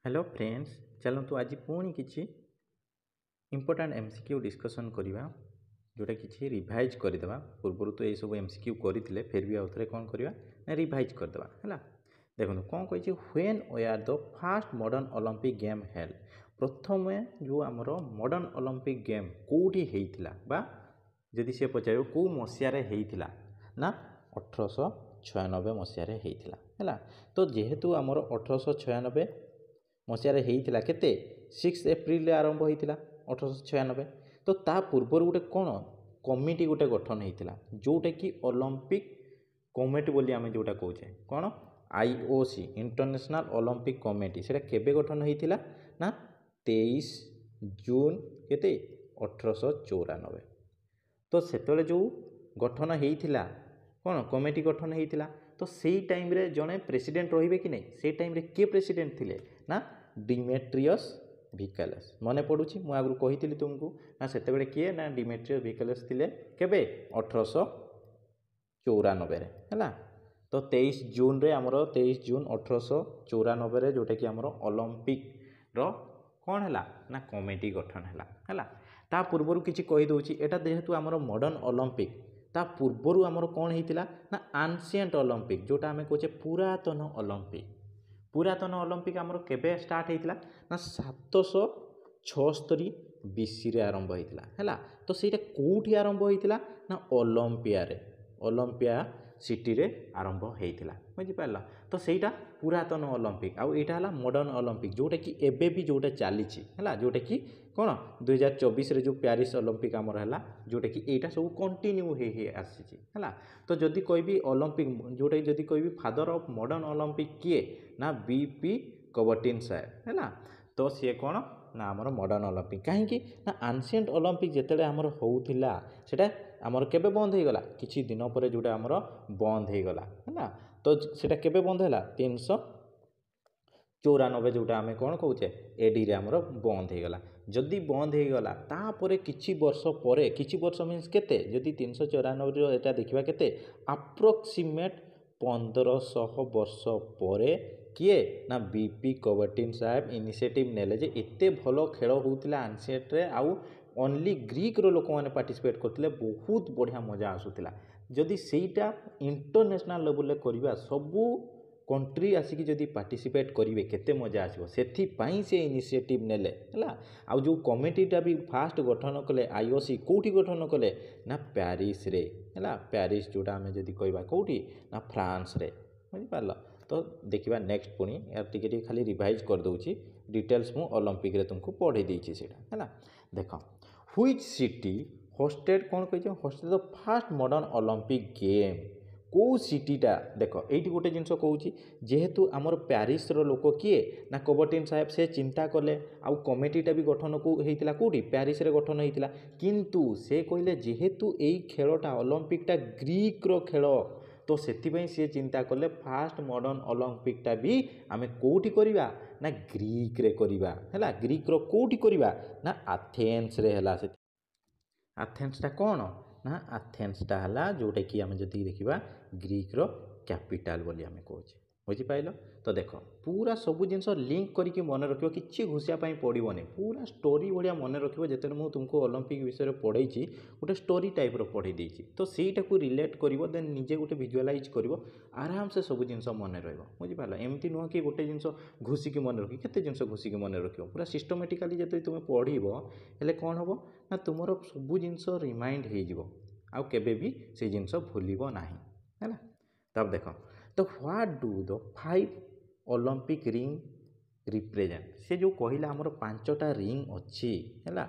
Hello friends, चलतु आज पुणी किसी इंपोर्टाट एमसीक्यू डिस्कसन करवा जोटा कि रिवाइज करदे पूर्व तो यह एमसीक्यू करते फिर भी आउ थे कौन करवा रिवाइज करदे है। देखो कौन कही when where the first modern Olympic game held प्रथम जो आमर मॉडर्न ओलंपिक गेम कौटी होता जदि सी पचार कौ मसीह होता ना 1896 मसीह होता है। तो जेहेतु आमर 1896 मसीह होता केते 6 एप्रिल आरंभ होता 1896। तो ता पूर्वर गोटे कौन कमिटी गोटे गठन होता जोटा कि ओलंपिक कमिटी बोली आम जोटा कहे कौन आईओसी इंटरनेशनल ओलंपिक कमिटी से केबे गठन होता ना 23 जून केते 1894। तो सेतले जो गठन होता कौन कमिटी गठन होता तो से टाइम रे जड़े प्रेसिडेंट रे कि नहीं से टाइम रे किए प्रेसिडेंट थिले ना डिमेट्रियस भिकालस मन पड़ुछि मु आगु कही तुमको ना सेते किए ना डिमेट्रियस भिकालस थिले केबे 1894 है। तो 23 जून रे आमर 23 जून 1894 जोटा कि आमर ओलंपिक रो कौन है ना कमिटी गठन है। ता पूर्वर किसी कहीदे एटा जेहेतु आमर मॉडर्न ओलंपिक ता पूर्वर आमर कौन होता ना एंशिएंट ओलंपिक जोटा आम कहे पुरातन ओलंपिक। पुरातन ओलंपिक आमर केबे स्टार्ट होता ना 776 बीसी रे आरंभ होता है। तो ସେଇটা कोठी आरंभ होता ना ओलंपिया सिटी रे आरंभ होता बुझिपार। तो ସେଇଟା पुरातन ओलंपिक आउ एटा हला मॉडर्न ओलंपिक जोटा कि एबे भी जोटा चली है जोटा कि कौन 2024 रे जो पेरिस ओलंपिक आमर है जोटा कि एटा सब कंटिन्यू हो आसी है। तो जदि कोई ओलंपिक जोटा जदि कोई फादर ऑफ मॉडर्न ओलंपिक किए ना बीपी कवर्टिनशायर है। तो सी कौन ना आमर मॉडर्न ओलंपिक कहीं ना एंशिएंट ओलंपिक जिते आमर होता सेटा आमर केबे बंद हो गला किछि दिन पर जोटा आमर बंद हो गला है। तो सेटा केबे बंद है 394 जोटा आम कौन कहे एडी रे आमर बंद हो गला। जदि बंद हो गला तापर किछि वर्ष मीन्स केते जदि 394 एटा देखिबा केते अप्रोक्सीमेट 1500 वर्ष पर किए ना बीपी कवर्टिनशायर इनिशिएटिव नेले जे एते भलो खेल होउतिला एंशिएंट रे आउ ओनली ग्रीक रो लोक माने पार्टिसिपेट करथिले बहुत बढ़िया मजा आसुतिला। जदि सेटा इंटरनेशनल लेवल रे करबा सबू कंट्री आसिक जदि पार्टिसिपेट करेंगे केते मजा आसो से इनिशिएटिव नेले है। आउ जो कमिटीटा भी फास्ट गठन कले आईओसी कौटी गठन कले ना पेरिस रे है पेरिस जोटा आम जदि कहवा कौटी ना फ्रांस रे बुझिपार। तो देखिबा नेक्स्ट पुणी यार टिके खाली रिवाइज कर दूची डिटेल्स मु ओलंपिक रे तुमको पढ़े देछि सेटा है। देख व्हिच सिटी होस्टेड कौन कहि hosted the first modern Olympic game कौ सिटीटा देख ये गोटे जिनस कौच जेहेतु आमर पेरिस रो लोक किए ना कवर्टिनशायर से चिंता कले आउ कमिटीटा भी गठन को होता कौटी पेरिस रे गठन होता किंतु से कहले जेहेतु यही खेलटा ओलंपिकटा ग्रीक रो खेल तो से सी चिंता कले फास्ट मॉडर्न ओलंपिकटा भी आम कौटी करवा ना ग्रीक रे करवा है। ग्रीक रो कौटी करवा ना एथेंस रे है। एथेंसटा कौन ना एथेंसटा है जोटा कि आम जब देखा ग्रीक रो कैपिटल बोली आम कहे बुझिपाल। तो देख पूरा सब जिनस लिंक करके मन रख कि घुषापी पड़ोनी पूरा स्टोरी भाया मन रख जिते मुझे तुमको ओलंपिक विषय पढ़े गोटे स्टोरी टाइप पढ़े देती तो सहीटा को रिलेट कर देन निजे गोटे विजुआलाइज कर आराम से सब जिन मन रुझिपाल। एमती नुह कि गोटे जिन घुषिकी मन रखी केते जिन घुषिकी मन रख पूरा सिस्टमेटिकाली जो तुम पढ़व हेल्ले कौन हम ना तुम सब जिन रिमाइंड हो आउ केबे भी से जिन भूल ना है। तब देख तो what do the 5 Olympic ring represent से जो कहला आमर 5टा रिंग अच्छी है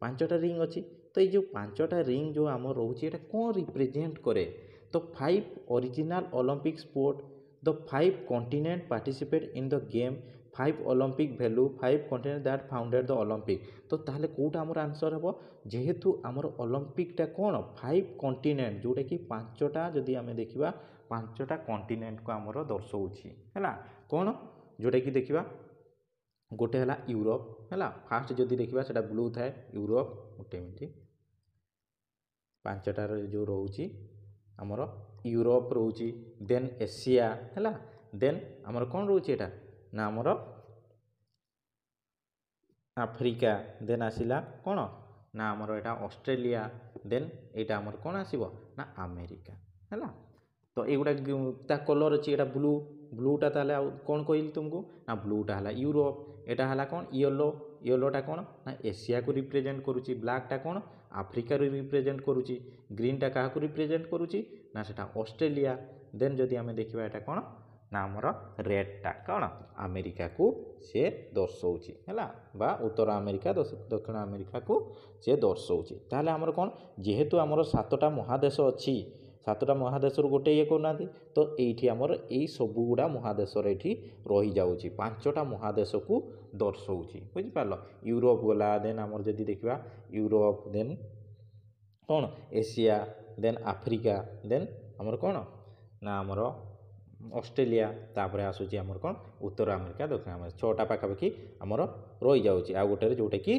5टा रिंग अच्छी तो ये जो 5टा रिंग जो आम रोचे कौन रिप्रेजेंट करे तो 5 original Olympic sport the 5 continent participate in the game 5 Olympic value 5 continent that founded the Olympic. तो ताहले कोटा आमर आंसर हे जेहेतु आमर ओलंपिकटा कौन 5 कॉन्टिनेंट जोटा कि 5टा जदि आम देखा 5टा कॉन्टिनेंट को आमर दर्शाऊँगी है कौन जोटा कि देखा गोटे है यूरोप है फास्ट जदि देखा से ब्लू थाए यूरोप गोटे मिनट 5टार जो रोचे आमर यूरोप रोचे देन एशिया है देन आमर कौन रोचे एटा ना आमर आफ्रिका देन आसिला कौन ना आमर एटा ऑस्ट्रेलिया देन एटा आमर कौन आसीबो ना अमेरिका हैला। तो एगुड़ा ता कलर अच्छी एटा ब्लू ब्लूटा ताले कौन कहली तुमको ना ब्लूटा है यूरोप एटा है कौन येलो येलोटा कौन ना एशिया को रिप्रेजेंट करुच्ची ब्लैकटा कौन आफ्रिका रिप्रेजेंट करुच्ची ग्रीनटा क्या रिप्रेजेंट करुच्ची ना सेटा ऑस्ट्रेलिया देन जदि आम देखा यहाँ कौन ना आमर रेडटा कौन अमेरिका को से दर्शाऊँगी है बा उत्तर अमेरिका दक्षिण अमेरिका को से दर्शाऊँगी ताहले आमर कौन जेहेतु आमर 7टा महादेश अच्छी 7टा महादेश गोटे ये करना तो ये आमर यही सबुगुड़ा महादेश ये रही जाऊँगी 5टा महादेश को दर्शाऊँगी बुझिपार यूरोप गला देन आमर जदि देखा यूरोप देन कौन एशिया देन आफ्रिका देन आमर कौन ना आमर ऑस्ट्रेलिया तापर आसूची आमर कौन उत्तर अमेरिका दक्षिण अमेरिका 6टा पाखापाखि आमर रही जाऊँगी आ गोटे जोटा कि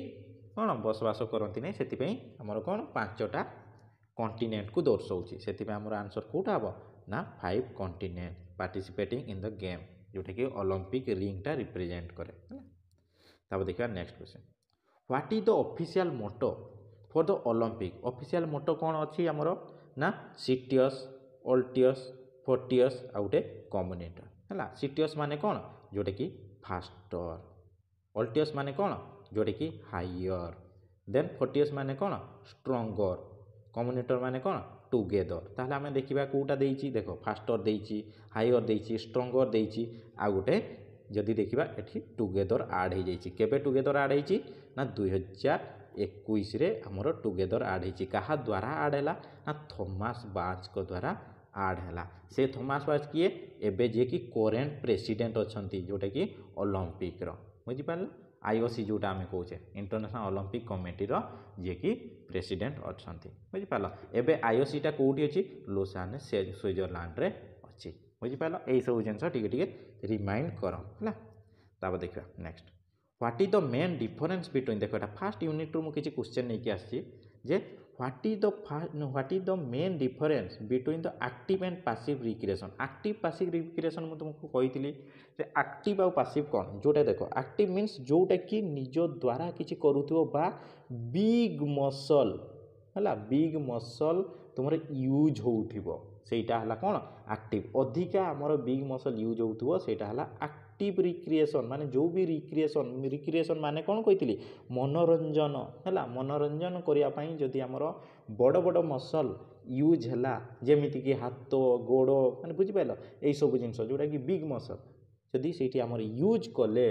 कौन बसवास करती नहीं से आमर कौन 5टा कॉन्टिनेंट को दर्शाऊँगी से आमर आंसर कौटा हम ना 5 continent participating in the game जोटा कि ओलंपिक रिंगटा रिप्रेजेंट करे तब देखा next question what is the official motto for the Olympic official motto कौन अच्छी आमर ना सिटियस अल्टियस फोर्टियस आ गोटे कम्युनिटर है सिटियस माने कौन जोटा कि फास्टर अल्टियस माने कौन जोटा कि हायर देन फोर्टियस माने कौन स्ट्रंगर कम्युनिटर माने कौन टुगेदर ताहले आमे देखिबा कोटा देइची देखो फास्टर देइची हायर देइची स्ट्रंगर देइची आ गोटे जदि देखिबा एठी टुगेदर ऐड हो जाइची केबे टुगेदर ऐड होइची ना 2021 रे हमरो टुगेदर ऐड होइची कहा द्वारा ऐड हैला ना थॉमस बाच को द्वारा ऐड हैला से थॉमस बाच किए एबे जे कि करेंट प्रेसिडेंट अछंती जोटा कि ओलंपिक रो बुझि पारला आईओसी जोटा आम कहे इंटरनेशनल ओलंपिक कमिटी जे कि प्रेसिडेंट अच्छा बुझिपार एबे आईओसीटा कौटी अच्छी लोसाने स्विट्जरलैंड रे अच्छी बुझिपार यही सब जिन टे रिमाइंड कर तब देखा next what is the main difference between देखो फास्ट यूनिट रू मुझे क्वेश्चन नहीं आसी जे what is the main difference between the active and passive recreation active passive recreation मुझे तुमको कही एक्टिव आउ पैसिव कौन जोटा देख एक्टिव मीन्स जोटा कि निज द्वारा किसी करूथिबो बा बिग मसल है बिग मसल तुम यूज होउथिबो सेटा हला कौन एक्टिव अधिका आमर बिग मसल यूज होउथिबो सेटा हला एक्टिव रिक्रिएशन माने जो भी रिक्रिएशन माने कौन कही मनोरंजन है मनोरंजन करने जदि आमर बड़ बड़ मसल यूज है जमीती कि हाथ गोड़ माने बुझिपाल यही सब जिन जोटा कि बिग मसल जदि से आमर यूज कले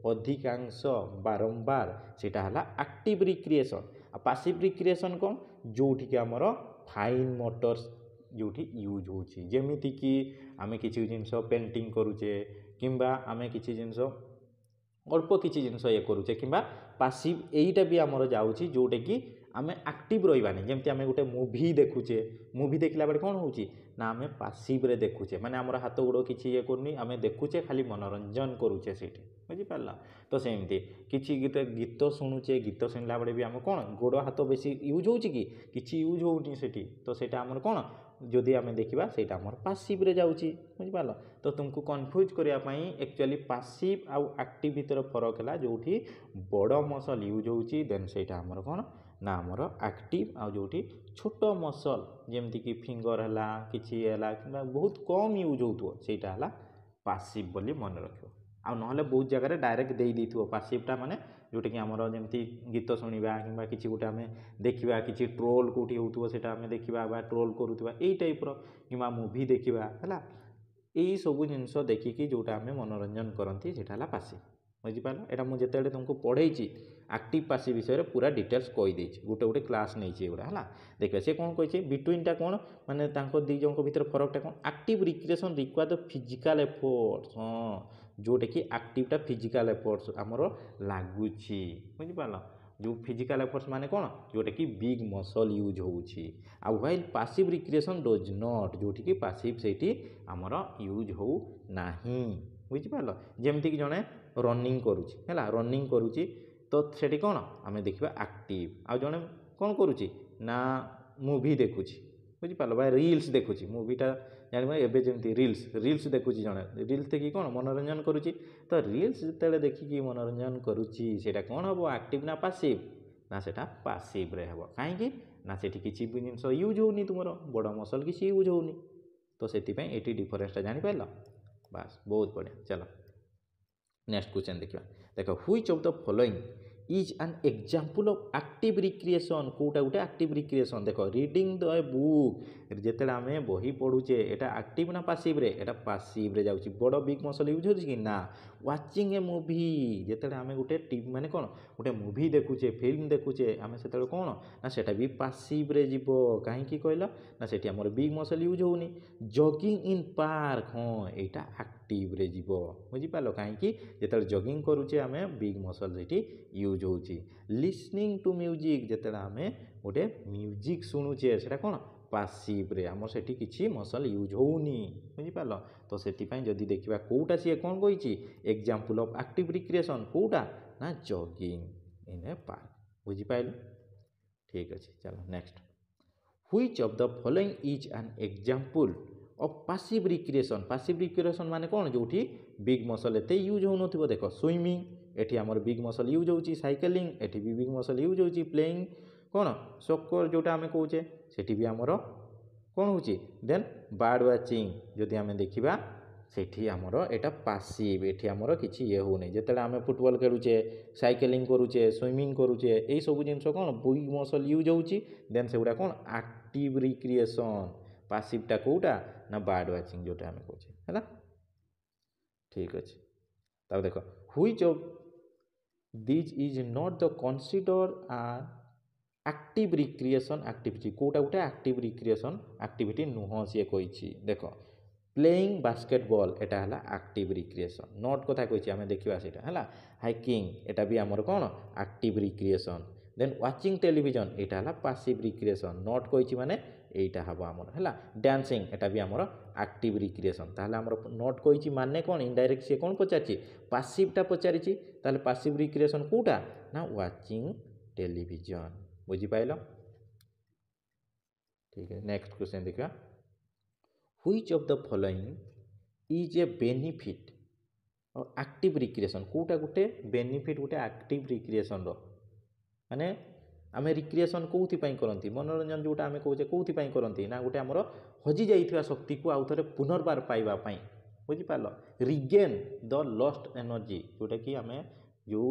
अधिकांश बारंबार सेटा हला एक्टिव रिक्रिएशन आ पैसिव रिक्रिएशन कौन जोठी कि आमर फाइन मोटर्स जोठी यूज होची जेमिति कि आमे किछि जिंस पेंटिंग करूचे किंबा आमे किछि जिंस अल्प किछि जिंस ये करूचे किंबा पैसिव एईटा भी आमर जाउची जोटे कि आमे एक्टिव रहिबानी जेमति आमे गोटे मूवी देखुचे मूवी देखला बेले कोन होची ना आमे पैसिव रे देखुचे माने आमर हाथ गोड़ किछि ये करनी आमे देखुचे खाली मनोरंजन करूचे सेठी बुझि पारला तो सेमती किछि गीत शुणुचे गीत शुणला बेले भी आम कोन गोड़ हाथ बेसी यूज होची कि किछि यूज होउनी सेठी तो सेटा आमर कोन जदि आमे देखिबा सेटा आमर पैसिव रे जाउची बुझि पारला तो तुमको कन्फ्यूज करिया पई एक्चुअली पैसिव आउ एक्टिव भीतर फरक है जोठी बड़ मसल यूज होची देन सेटा आमर कोन ना आमर एक्टिव आ जोठी छोट मसल जेमती कि फिंगर है किछि है कि बहुत कम यूज होतो सेटा है पैसिव बोली मन रखियो आ नहले बहुत जगह डायरेक्ट दे देथिबो पैसिवटा माने जोटा कि आमर जमती गीत शुणा कि किसी गोटे आम देखा कि ट्रोल कौटी होता है आम देखा ट्रोल करुवा यही टाइप्र कि मूवी देखा है यही सब जिनस देखिकी जोटा आम मनोरंजन करती सेटा पैसिव बुझिपार एटा मुझे जिते तुमको पढ़े एक्टिव पैसिव विषय में पूरा डिटेल्स कहीदे गोटे गोटे क्लास नहीं गुड़ा है देखिए सी कौन कही बिटवीनटा कौन माने दी जन भर फरकटा कौन active recreation require the physical efforts हाँ जोटा कि एक्टिवटा फिजिकल एफर्ट्स आमर लगुच बुझिपार जो फिजिकल एफर्ट्स माने कौन जोटा कि बिग मसल यूज होउची आ while passive recreation does not जोटी कि पैसिव सेठी आमर यूज हो नाही बुझिपार जेमती कि जड़े रनिंग करुची है रनिंग करुची तो सेठी कौन आम देखा एक्टिव आ जड़े कौन करुची ना मूवी देखुची बुझिपार बा रील्स देखुची मूवीटा ଜାଣିବ ଏବେ ଯେମିତି ରିଲ୍ସ ଦେଖୁଛି ଜଣେ ରିଲ୍ସ ଦେଖିକି କ'ଣ ମନୋରଞ୍ଜନ କରୁଛି ତ ରିଲ୍ସ ଯେତେବେଳେ ଦେଖିକି ମନୋରଞ୍ଜନ କରୁଛି ସେଇଟା କ'ଣ ହେବ ଆକ୍ଟିଭ୍ ନା ପାସିଭ୍ ନା ସେଇଟା ପାସିଭ୍ରେ ହେବ କାହିଁକି ନା ସେଠି କିଛି ବି ଜିନିଷ ୟୁଜ୍ ହେଉନି ତୁମର ବଡ଼ ମସଲ କିଛି ୟୁଜ୍ ହେଉନି ତ ସେଥିପାଇଁ ଏଠି ଡିଫରେନ୍ସଟା ଜାଣିପାରିଲ ବାସ୍ ବହୁତ ବଢ଼ିଆ ଚାଲ ନେକ୍ସଟ କ୍ୱେଶ୍ଚନ୍ ଦେଖିବା ଦେଖ which of the following is an example of active recreation କେଉଁଟା ଗୋଟେ ଆକ୍ଟିଭ୍ ରିକ୍ରିଏସନ୍ ଦେଖ ରିଡ଼ିଂ ଦ ବୁକ୍ ଯେତେବେଳେ ଆମେ ବହି ପଢ଼ୁଛେ ଏଇଟା ଆକ୍ଟିଭ୍ ନା ପାସିଭ୍ରେ ଏଇଟା ପାସିଭ୍ରେ ଯାଉଛି ବଡ଼ ବିଗ୍ ମସଲ୍ ୟୁଜ୍ ହେଉଛି କି ନା ୱାଚିଂ ଏ ମୁଭି ଯେତେବେଳେ ଆମେ ଗୋଟେ ମାନେ କ'ଣ ଗୋଟେ ମୁଭି ଦେଖୁଛେ ଫିଲ୍ମ ଦେଖୁଛେ ଆମେ ସେତେବେଳେ କ'ଣ ନା ସେଇଟା ବି ପାସିଭ୍ରେ ଯିବ କାହିଁକି କହିଲ ନା ସେଠି ଆମର ବିଗ୍ ମସଲ୍ ୟୁଜ୍ ହେଉନି ଜଗିଂ ଇନ୍ ପାର୍କ ହଁ ଏଇଟା ଆକ୍ଟିଭ୍ରେ ଯିବ ବୁଝିପାରିଲ କାହିଁକି ଯେତେବେଳେ ଜଗିଂ କରୁଛେ ଆମେ ବିଗ୍ ମସଲ୍ ସେଠି ୟୁଜ୍ ହେଉଛି ଲିସନିଂ ଟୁ ମ୍ୟୁଜିକ୍ ଯେତେବେଳେ ଆମେ ଗୋଟେ ମ୍ୟୁଜିକ୍ ଶୁଣୁଛେ ସେଇଟା କ'ଣ ପାସିଭ୍ରେ ଆମର ସେଠି କିଛି ମସଲ୍ ୟୁଜ୍ ହେଉନି ବୁଝିପାରିଲ ତ ସେଥିପାଇଁ ଯଦି ଦେଖିବା କେଉଁଟା ସିଏ କ'ଣ କହିଛି ଏକ୍ଜାମ୍ପଲ୍ ଅଫ୍ ଆକ୍ଟିଭ୍ ରିକ୍ରିଏସନ୍ କେଉଁଟା ନା ଜଗିଂ ଇନ୍ ଏ ପାର୍କ ବୁଝିପାରିଲ ଠିକ୍ ଅଛି ଚାଲ next which of the following is an example of passive recreation ମାନେ କ'ଣ ଯେଉଁଠି ବିଗ୍ ମସଲ୍ ଏତେ ୟୁଜ୍ ହେଉନଥିବ ଦେଖ ସୁଇମିଂ ଏଠି ଆମର ବିଗ୍ ମସଲ୍ ୟୁଜ୍ ହେଉଛି ସାଇକେଲିଂ ଏଠି ବି ବିଗ୍ ମସଲ୍ ୟୁଜ୍ ହେଉଛି ପ୍ଲେଇଂ କ'ଣ ସକର ଯେଉଁଟା ଆମେ କହୁଛେ ସେଠି ବି ଆମର କ'ଣ ହେଉଛି ଦେନ୍ ବାର୍ଡ଼ ୱାଚିଂ ଯଦି ଆମେ ଦେଖିବା ସେଠି ଆମର ଏଇଟା ପାସିଭ୍ ଏଠି ଆମର କିଛି ଇଏ ହେଉନି ଯେତେବେଳେ ଆମେ ଫୁଟବଲ୍ ଖେଳୁଛେ ସାଇକେଲିଂ କରୁଛେ ସୁଇମିଂ କରୁଛେ ଏଇସବୁ ଜିନିଷ କ'ଣ ବିଗ୍ ମସଲ୍ ୟୁଜ୍ ହେଉଛି ଦେନ୍ ସେଗୁଡ଼ା କ'ଣ ଆକ୍ଟିଭ୍ ରିକ୍ରିଏସନ୍ ପାସିଭ୍ଟା କେଉଁଟା ନା ବାର୍ଡ଼ ୱାଚିଂ ଯେଉଁଟା ଆମେ କହୁଛେ ହେଲା ଠିକ୍ ଅଛି ତାପରେ ଦେଖ which of these is not the consider R active recreation activity କେଉଁଟା ଗୋଟେ ଆକ୍ଟିଭ୍ ରିକ୍ରିଏସନ୍ ଆକ୍ଟିଭିଟି ନୁହଁ ସିଏ କହିଛି ଦେଖ ପ୍ଲେଇଂ ବାସ୍କେଟବଲ୍ ଏଇଟା ହେଲା ଆକ୍ଟିଭ୍ ରିକ୍ରିଏସନ୍ ନଟ୍ କଥା କହିଛି ଆମେ ଦେଖିବା ସେଇଟା ହେଲା ହାଇକିଂ ଏଇଟା ବି ଆମର କ'ଣ ଆକ୍ଟିଭ୍ ରିକ୍ରିଏସନ୍ ଦେନ୍ ୱାଚିଂ ଟେଲିଭିଜନ୍ ଏଇଟା ହେଲା ପାସିଭ୍ ରିକ୍ରିଏସନ୍ ନଟ୍ କହିଛି ମାନେ এইটা হব আমার হল ড্যান্সিং এটা বি আমার আক্টিভ রিক্রিয়েসন তাহলে আমার নট কইছি মানে কোন ইনডাইরেক্ট সে কোন পচারছি পাসিভটা পচারিছি তাহলে পাসিভ রিক্রিয়েসন কোটা না ওয়াচিং টেলিভিজন বুঝি পাইল ঠিক আছে নেক্সট क्वेश्चन देखा which of the following is a benefit active recreation কোটা গোটে বেনিফিট গোটে আক্টিভ রিক্রিয়েসন মানে आम रिक्रिएसन कौथि करती मनोरंजन जोटा आम कहे कौथि करती ना गोटे आमर हजि जाइथिबा शक्ति को आउ थे पुनर्बार पाइबापी बुझिपार रिगेन द लस्ट एनर्जी जोटा कि आम जो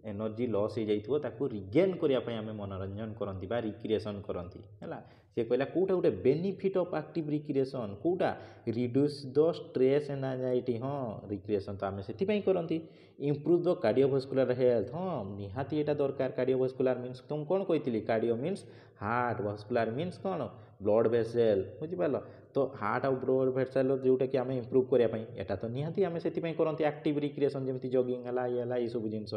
एनर्जी लस हो जाइथिबो ताकू रिगेन करने आम मनोरंजन करती रिक्रिएसन करती है सी कहला कौटा गोटे बेनिफिट ऑफ एक्टिव रिक्रिएसन कौटा reduce the stress and anxiety हाँ रिक्रिएसन तो आम से करती इम्प्रूव द कार्डियोभास्कुलर हेल्थ हाँ निहाती यहाँ दरकार कार्डियोभास्कुलर मीन्स तुम कौन कही cardio means heart vascular means कौन ब्लड भेसेल बुझिपार तो हार्ट आउ ब्लड भेसेल जोटा कि आम इम्प्रूव करने यहाँ तो निहाती आम से करती एक्टिव रिक्रिएसन जमी जगिंग है ये सब जिनस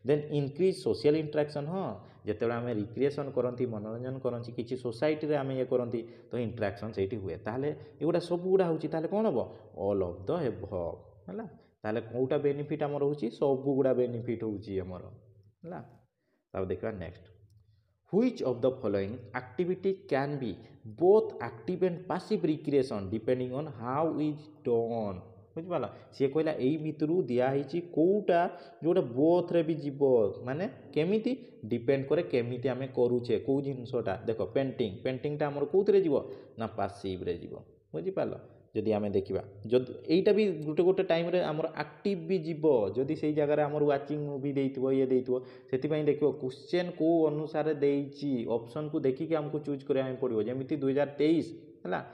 देन इनक्रीज सोशल इंटरेक्शन हाँ जिते आम रिक्रिएसन करती मनोरंजन करती किसी सोसाइटी आम ये करती तो इंटरेक्शन से हुए ताहले एगुड़ा सब गुड़ा होची ताहले कौन हम ऑल ऑफ द एबव है ताहले कौटा बेनिफिट आमर होची सब गुड़ा बेनिफिट होची आमर है तब देखा next which of the following activity can be both active and passive recreation depending on how is done बुझिपाल सी कहला यही भितर दिखाई कौटा जोटा बोथ रे भी जीव माने केमिति डिपेंड करे केमिति आमे करूचे कौ जिनसटा देख पेंटिंगटा आमर कौथरे जीव ना पासिव रे जीव बुझिपाल जदि आमे देखिबा जदि एइटा भी गोटे गोटे टाइम रे आमर एक्टिव भी जीव जदि सेई जगह आमर वाचिंग मूवी देइथिबो ये देइथिबो सेति पई देखिबो क्वेश्चन को अनुसार देइची ऑप्शन को देखि के हमको चूज करया पड़िबो जेमिति 2023 हला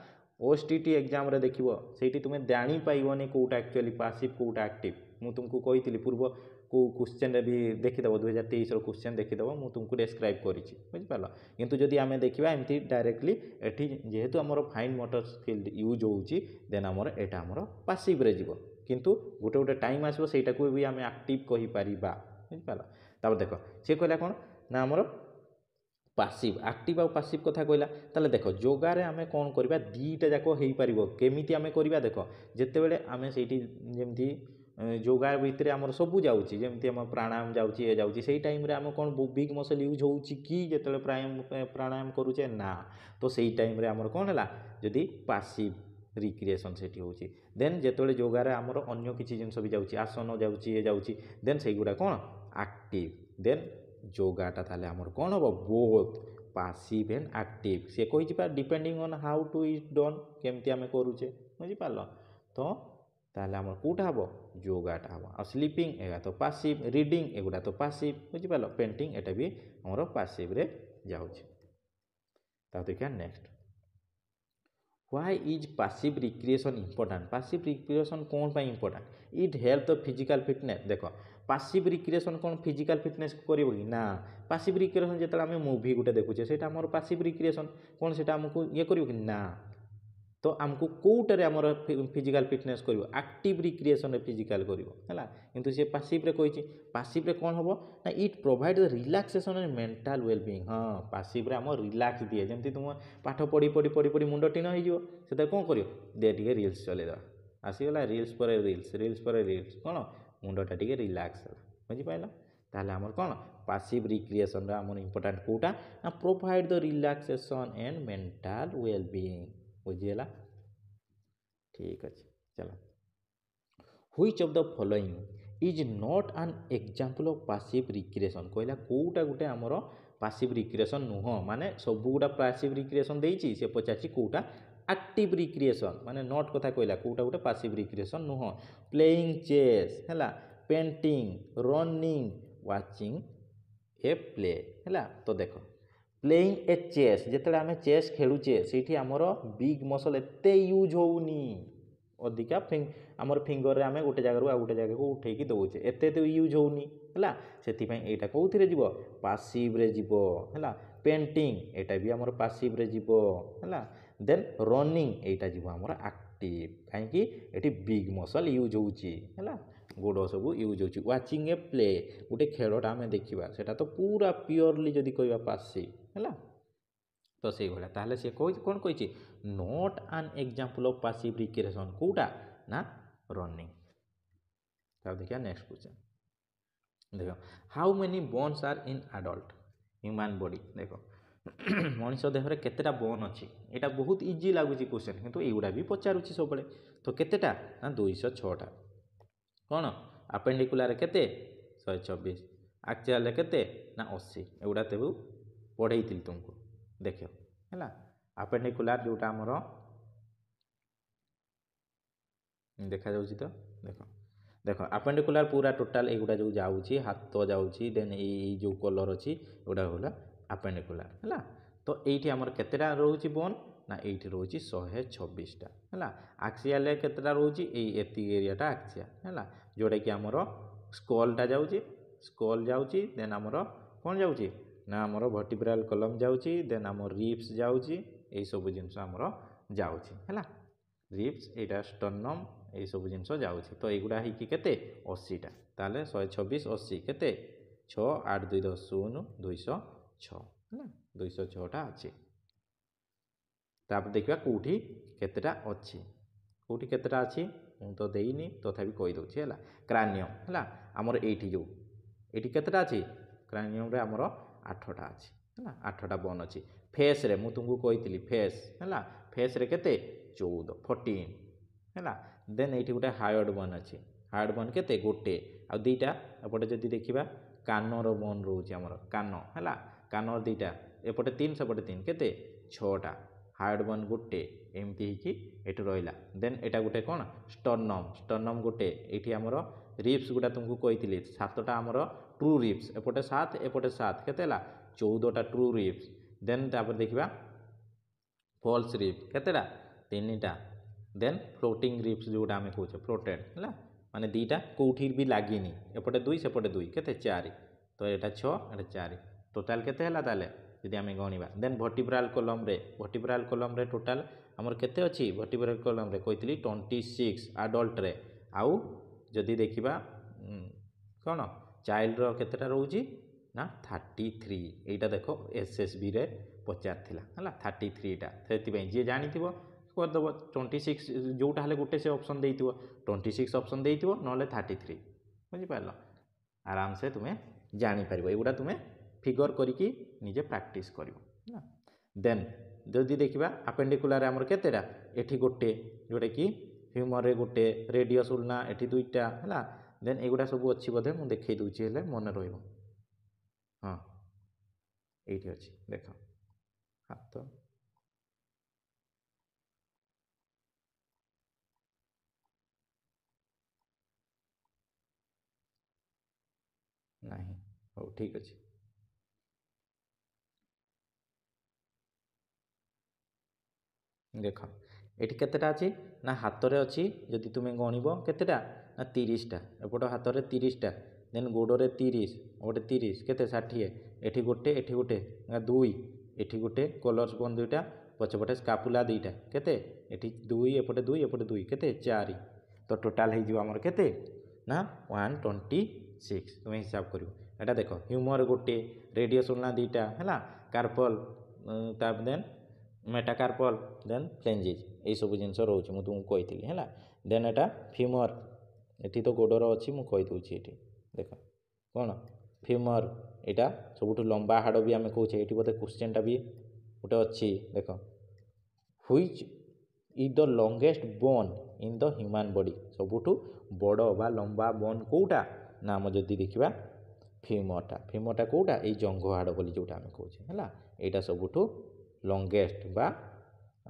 ओएसटीटी एग्जाम रे देखिबो सेठी तुमे जानि पाइबोनी कोटा एक्चुअली पासिव कोटा एक्टिव मु तुमको कहितली पूर्व को क्वेश्चन रे भी देखिदेव 2023 रो क्वेश्चन देखिदेव मु तुमको डिस्क्राइब करिछि बुझि पालो किंतु जदि आमे देखिबा एमती डायरेक्टली एठी जेहेतु हमर फाइन मोटर स्किल यूज होउछि देन हमर एटा हमर पासिव रे जीवो किंतु गोटे गोटे टाइम आसबो सेटा को भी आमे एक्टिव कहि परिबा बुझि पालो तब देखो से कहला कोन ना हमर पासिव एक्टिव आ पासिव कथा कहला ताले देखो योगा रे आमे कोन करबा दीटा जाको हेई परिबो केमिति आमे करबा देखो जेते बेले आमे सेठी जेमती योगा भितर आमर सबू जाऊँगी जमी आम प्राणायाम जाऊँगी ये जाऊँगी से टाइम आम कौन बिग मसल यूज होची कि जो प्राणायाम करुचे ना तो सही टाइम आमर कौन है जदि पासिव रिक्रिएशन सेठी होची देन जेतोले योगारे आमर अन्य किछि जिंस भी जाउची आसन जाउची ए जाउची देन सेगुडा कोन एक्टिव देन योगाटा ताले आमर कोन हबो बोथ पासिव एंड एक्टिव से कहि पा depending on how two is done केमती आमे करूचे बुझी पालो तो ताले आमर कोटा हबो योगाटा हबो आ स्लीपिंग एगा तो पासिव रीडिंग एगुडा तो पासिव बुझी पालो पेंटिंग एटा भी हमर पासिव रे जाउची ता देखा next why is passive recreation important passive recreation कौन पाई important it help the physical fitness देखो पासिव रिक्रिएशन कौन फिजिकल फिटनेस करिवो कि ना पासिव रिक्रिएशन जेतला हम मूवी गुटे देखुचे सेटा हमर पासिव रिक्रिएशन कौन सेटा हमको ये करिवो कि ना तो आमको कोउटरे हमर फिजिकल फिटनेस करिवो एक्टिव रिक्रिएशन रे फिजिकल करिवो हला किंतु से पासिव रे कहिछि पासिव रे कोन हबो ना it provide the relaxation and mental wellbeing हां पासिव रे हमर रिलैक्स दिए जेमति तुम पाठ पढी पढी पढी पढी मुंड टिन होई जिवो सेता कोन करियो दे टिके रील्स चले दा आसी गला रील्स पर रील्स कोन मुंडटा टिके रिलैक्स बुझी पाइला ताले हमर कोन पासिव रिक्रिएशन रा हमर इंपोर्टेंट कोटा ना provide the relaxation and mental wellbeing बुझीला ठीक अच्छे चलो which of the following is not an example of passive recreation कहला कोउटा गुटे हमरो पासिव रिक्रिएशन नुह माने सब गुडा पासिव रिक्रिएशन देइची से पचाची कोउटा एक्टिव रिक्रिएशन माने नॉट कथा कहला कोउटा गुटे पासिव रिक्रिएशन नुह प्लेइंग चेस हला painting running watching a play हला तो देखो प्लेइंग ए चेस जेतले आमे चेस खेलुचे सेठी हमरो बिग मसल एते यूज होउनी अधिका हमर फिंगर रे आमे गोटे जगह आ गोटे जगह को उठे की दउचे एते तो यूज होउनी हला सेति पई एटा कोउथिरे जीवो पासिव रे जीवो हला पेंटिंग एटा भी हमर पासिव रे जीवो हला देन रनिंग एटा जीवो हमर एक्टिव काहे कि एटी बिग मसल यूज होउची हला गोड़ सब यूज होउची वाचिंग ए प्ले गोटे खेलटा आमे देखिबा सेटा तो पूरा प्योरली जदी कहबा पासिव हला तो से भला ताले से कोन कहिछि not an example of passive recreation कोटा ना रनिंग तब देखिए नेक्स्ट क्वेश्चन देखो how many bones are in adult human body देखो मनुष्य देह रे केतेटा बोन अछि एटा बहुत इजी लागुची क्वेश्चन किंतु एगुडा भी पचारुची सब बळे तो केतेटा ना 206 टा कोन अपेंडिकुलर केते 126 एक्सियल केते ना 80 एगुडा तेबु पढेइतिल तुमको देखियो हैला अपेंडिकुलर जोटा हमरो देखा जाउची तो देखो देखो अपेंडिकुलर पूरा टोटल एगुडा जो जाउची हाथ जाउची देन ए जो कलर अछि एगुडा होला अपेंडिकुलर हैला तो एठी हमर केतेटा रहउची बोन ना एठी रहउची 126 टा हैला एक्सियल केतेटा रहउची एती एरियाटा एक्सियल हैला जोडा कि हमरो स्कल टा जाउची देन हमरो कोन जाउची ना हमरो वर्टिब्रल कॉलम जाउची देन हमर रिब्स जाउची ए सब जिंस हमरो जाउची हैला रिब्स एटा स्टर्नम ए सब जिंस जाउची तो एगुडा ही कि केते 80 टा ताले 126 80 केते 6 8 2 10 0 206 हैला 206 टा अछि ताप देखबा कोठी केतेटा अछि कोठी केतेटा अछि मु तो देइनी तथापि कहि दउची हैला क्रानियम हैला हमर एठी जो एठी केतेटा अछि क्रानियम रे हमर 8टा अछि हैला 8टा बोन अछि फेस रे मु तुमको कहितली फेस हैला फेस रे केते 14 हैला देन एठी गुटे हार्ड बोन अछि हार्ड बोन केते गोटे आ दुईटा एपटे जदी देखिबा कानर बोन रहउची हमर कान हैला कानर दुईटा एपटे 3 सेपटे 3 केते 6टा हार्ड बोन गोटे एमती ही कि एटु रहिला देन एटा गुटे कोन स्टर्नम गोटे एठी हमर रिब्स गुडा तुमको कहितली 7टा हमर ट्रू रिब्स एपटे 7 एपटे 7 केतेला 14टा ट्रू रिब्स देन तापर देखिबा फॉल्स रिब्स केतेला 3टा देन फ्लोटिंग रिब्स जोटा हमें कहूचे फ्लोटेड है माने दीटा कौठी भी लागिनी एपटे 2 सेपटे 2 केते 4 तो एटा 6 एटा 4 टोटल केते हला ताले यदि हमें गणिबा देन वर्टिब्रल कॉलम रे टोटल हमर केते अछि वर्टिब्रल कॉलम रे कहितली 26 एडल्ट रे आउ जदी देखिबा कोन चाइल्ड रो केतेटा रहउची ना 33 एटा देखो एसएसबी रे पचार थिला हला 33 टा सेति बे जे जानिथिबो कर दबो 26 जोटा हले गुटे से ऑप्शन देइथिबो 26 ऑप्शन देइथिबो नले 33 बुझि पारलो आराम से तुमे जानि परिबो एगुडा तुमे फिगर करिकी निजे प्रैक्टिस करिवो ना देन जदि देखा आपेंडिकुलार आमर केतेटा एठी गोटे जोटा कि ह्यूमर रे गोटे रेडियस उल्ना एठी दुईटा है देन एगुड़ा सब अच्छी बोधे मुझे देखई दूची हेले मन रहिबो हाँ एठी अछि देख हाथ नहीं हो ठीक अच्छे देख एटी केतेटा अच्छी ना हाथ में अच्छी जदि तुम्हें गणब केतेटा ना 30टा एपट हाथ में 30टा देन गोड़े 30 गोटे 30 केते 60 एठी गोटे दुई एठी गोटे कलर्स बन दुईटा पछपटे स्कापुला दुईटा केते एठी दुई एपटे दुई केते 4 तो टोटाल हो आमर केते ना 126 तुम्हें हिसाब कर एटा देख ह्यूमर गोटे रेडियस उल्ना दुईटा है कार्पल देन मेटाकार्पल देन फ्लेंजिज यही सब जिन रोचे मुझे तुमको कही है देन एटा फ्यूमर एटी तो गोडर अच्छी मुझे कहीदे ये देख कौन फ्यूमर यहाँ सब लंबा हाड़ भी आम कहे ये बोधे क्वेश्चन भी गोटे अच्छी देख which is the longest bone in the human body सबुठ बड़ बा लंबा बोन कौटा ना आम जदि देखा फ्यूमरटा कौटा ये जंघ हाड़ बोली जोटा आम कहे है यहाँ सबुठ लंगेस्ट बा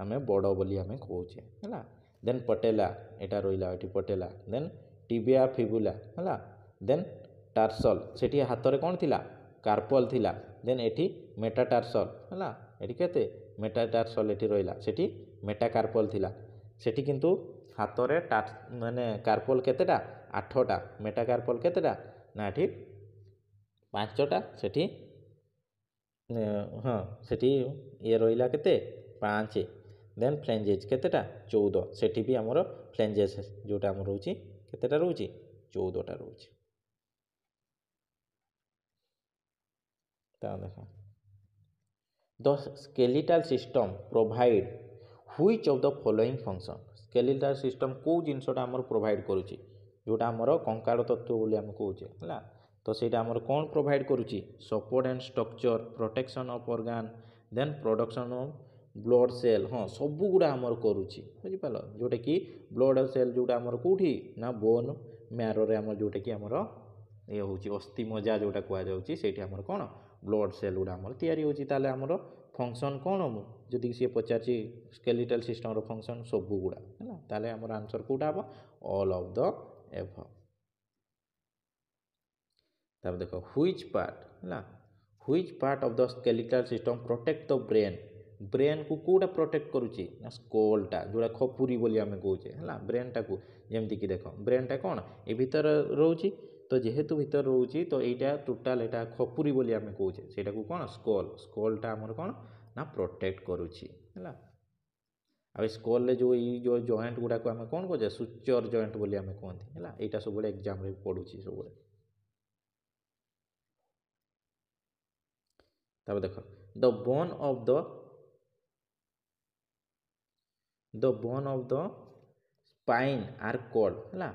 आम बड़ बोली आम कहे है देन पटेला यहाँ रहा ये पटेला देन टिबिया फिबुला है देन टार्सल से हाथ में कौन थिला कार्पल थिला देन एटी मेटाटार्सल है ये केते मेटाटार्सल ये रहा से मेटाकार्पल थिला सेठी किंतु हाथ में माने कार्पल केतेटा 8टा मेटाकार्पल केतेटा ना ये 5टा सेठी हाँ सेठी ये रहा केते 5 देन फ्लेंजेज केतेटा 14 सेठी भी आमर फ्लेंजेस जोटा आम रोचे केतेटा रोचे 14टा रोचे देख the skeletal system provide which of the following function skeletal system को जिनसटा आमर प्रोवाइड करुच्ची जोटा आमर कंकाड़ तत्व बोली आम कहे है तो ସେଇଟା ଆମର କ'ଣ ପ୍ରୋଭାଇଡ଼ କରୁଛି support and structure protection of organ then production of blood cell ହଁ ସବୁଗୁଡ଼ା ଆମର କରୁଛି ବୁଝିପାରିଲ ଯେଉଁଟାକି ବ୍ଲଡ଼ ସେଲ୍ ଯେଉଁଟା ଆମର କେଉଁଠି ନା ବୋନ୍ ମ୍ୟାରୋରେ ଆମର ଯେଉଁଟାକି ଆମର ଇଏ ହେଉଛି ଅସ୍ଥି ମଜ୍ଜା ଯେଉଁଟା କୁହାଯାଉଛି ସେଇଠି ଆମର କ'ଣ ବ୍ଲଡ଼ ସେଲ୍ ଗୁଡ଼ା ଆମର ତିଆରି ହେଉଛି ତାହେଲେ ଆମର ଫଙ୍କସନ୍ କ'ଣ ଯଦି ସିଏ ପଚାରିଛି ସ୍କେଲିଟାଲ୍ ସିଷ୍ଟମ୍ର ଫଙ୍କସନ୍ ସବୁଗୁଡ଼ା ହେଲା ତାହେଲେ ଆମର ଆନ୍ସର୍ କେଉଁଟା ହେବ ଅଲ୍ ଅଫ୍ ଦ ଏଭ तब देखो व्हिच पार्ट है which part of the skeletal system protect the brain को कौटा प्रोटेक्ट करुच्ची ना स्कलटा जोड़ा खपुरी बोली आम कहे है ब्रेनटा को जमती कि देख ब्रेनटा कौन ये भीतर रोचे तो जेहेतु भीतर रोचे तो यहाँ टोटाल यहाँ खपुरी बोली आम कहे से कौन स्कलटा आमर कौन ना प्रोटेक्ट करुच्ची है आ स्कल जो ये जॉइंट गुड़ाक आम कौन कहे सुचर जॉइंट बोली आम कहते हैं यहाँ सब एग्जाम पढ़ुची सब तब देख the bone of the spine are cord है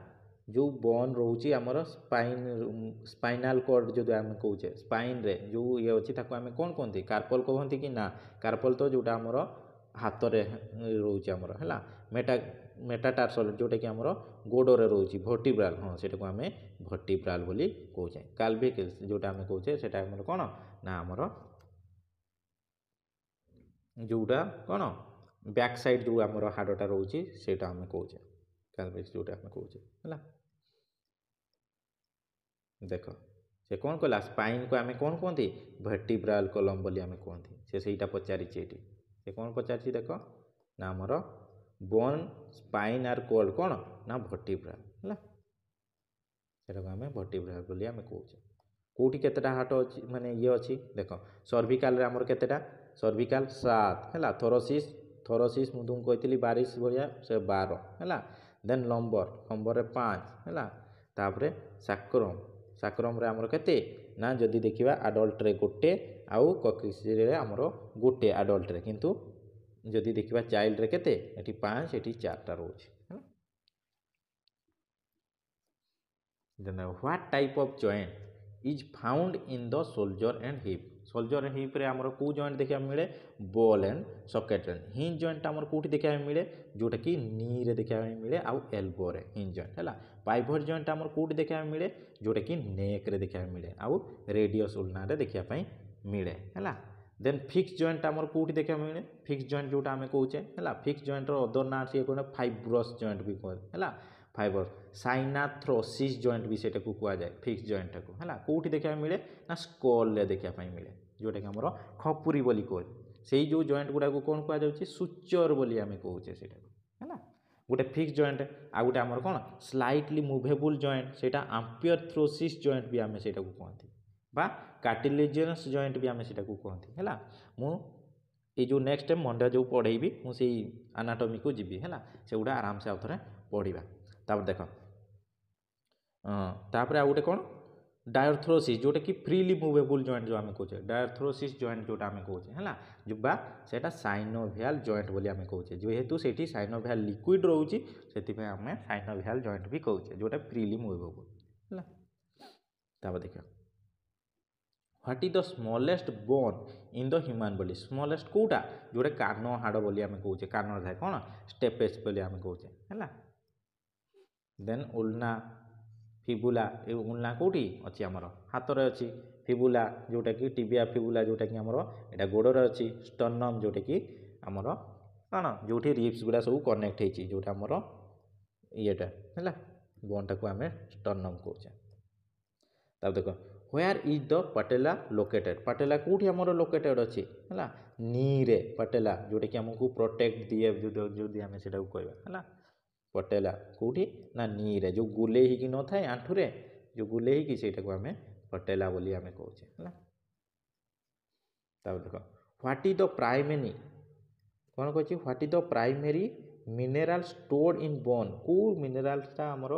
जो बोन रोचे आमर स्पाइनाल कॉर्ड जो आम कहे स्पाइन रे जो ये अच्छी आम कौन कहते कार्पल कहते कि ना कार्पल तो जोटा आमर हाथ में रोचे आमर है मेटाटार्सल जोटा कि आमर गोड़े रोचे वर्टिब्राल हाँ से आम वर्टिब्राल बोली कहे काल्विक जोटा आम कहे से आमर कौन ना आमर जोटा कौन बैक साइड जो आमर हाड़टा रोचे से आम कहे काल्विक्स जोटा आम कहे है देख से कौन कहला स्पाइन को आम कौन कहते वर्टिब्राल कलम बोली आम कहते से पचारि से कौन पचारि देख ना आमर बोन स्पाइन आर कॉर्ड कौन ना वर्टिब्राल है आम वर्टिब्राल बोली आम कहे कौटी केतेटा हाट अच्छी माने ये अच्छी देख सर्विकाल आमर केतेटा सर्विकाल 7 है थोरोसिस मुझे तुमको कही 22 भाया से 12 है देन लंबर 5 है तापरे साक्रम आमर केते ना जदि देखा आडल्ट रे गोटे आउ ककिसी आमर गोटे आडल्ट रे किंतु जदि देखा चाइल्ड रे केते एटी 5 एटी 4टा रोचे what type of joint is found in the shoulder and hip soldier hip रे आमर को जॉइंट देखा मिले ball and socket joint hinge joint आमर कोठी देखा मिले जोटा कि नी रे देखा मिले आउ एल्बो रे हिंज जॉइंट है पाइवट जॉइंट आमर कोठी देखा मिले जोटा कि नेक रे देखा मिले आउ रेडियस उल्ना रे देखा मिले है देन फिक्स जॉइंट आमर कोठी देखा मिले फिक्स जॉइंट जोटा आम कहे है फिक्स जॉइंट अदर ना सी कौन फाइब्रस जॉइंट भी कहे है फाइबर साइनाथ्रोसिस जॉइंट भी सेटा को कहा जाए फिक्स जॉइंट को है कोठी देखा मिले ना स्कल रे देखा मिले जोटा कि आमर खपुरी बोली कहे से जो जॉइंट गुड़ा को कौन कह जाए सुचर बोली आम कहे से है गोटे फिक्स जॉइंट आ गोटे आमर कौन स्लाइटली मुवेबल जॉइंट सेटा आम्पियरथ्रोसिस जॉइंट भी आम सेटा को कहते बा कार्टिलेजियस जॉइंट भी आम सेटा को कहते है मु ये जो नेक्स्ट टाइम मंडे जो पढ़ेबी मुझे एनाटॉमी को जीवी है से गुड़ा आराम से आउ थे पढ़ा तापर देख तापर आ गोटे कौन डायर्थ्रोसिस जोटा कि फ्रीली मुवेबल जॉइंट जो आम कहे डायर्थ्रोसिस जॉइंट जोटा आम कहे है जो बा सेटा साइनोवियल जॉइंट बोली आम कहे जेहेतु से साइनोवियल लिक्विड रोचे से आम साइनोवियल जॉइंट भी कहे जोटा फ्रीली मुवेबल है देख what is the smallest bone in the human body smallest कोटा जोटा कान हाड़ बोली आम कहे कान थाए कौन स्टेपेस बोली आम कहे है देन उल्ना फिबुला ये उल्ना कौटी अच्छी आमर हाथ में अच्छी फिबुला जोटा कि टिबिया फिबुला जोटा कि आमर यहाँ गोड़े अच्छी स्टर्नम जोटा कि आमर कौन जो रिप्स गुड़ा सब कनेक्ट होती जोटा आमर येटा है बोनटा को आम स्टर्नम कहे तब देख where is the patella located patella कौटी आमर लोकेटेड अच्छी है नी रे पटेला जोटा कि आमको प्रोटेक्ट दिए जो आम से कहवा है पटेला कौटी ना नी रे जो गुले ही न थाए आंठुरे जो गुले ही सेटा को आम पटेला बोली आम कहे है देख व्हाट इज द प्राइमरी कौन कह what is the primary mineral stored in bone को मिनेरालटा आमर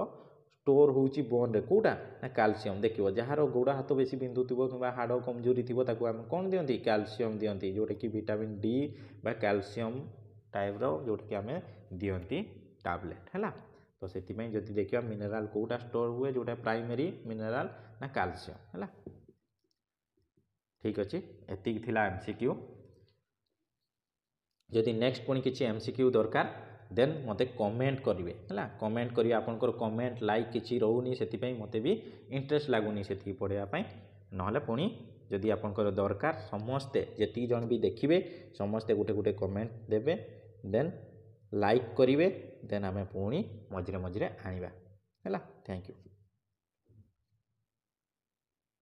स्टोर होची बोन रे कोटा ना कैल्शियम देखियो जार गोड़ा हाथ बेसी बिंधुथिबो कि हाड़ कमजोरी थी आम कौन दियंती कैल्शियम दियंती जोटा कि विटामिन डी बा कैल्शियम टाइप रो जोटा कि आम दियंती टैबलेट है तो से जदि देखा मिनेराल कोटा स्टोर हुए जोटा प्राइमरी मिनेराल ना कैल्शियम है ठीक अच्छे एति थिला एमसीक्यू जदि नेक्स्ट पुणी किसी एमसीक्यू दरकार देन मते कमेंट करेंगे है कमेंट करेंगे आपंकर कमेंट लाइक किसी रोनी से मत भी इंटरेस्ट लगुनि से पढ़ाई ना पुणी जदि आपंकर दरकार समस्ते जी जन भी देखिए समस्ते गोटे गोटे कमेंट देवे देन लाइक करेंगे देन आम पुणी मझे मझे आनिबा है थैंक यू।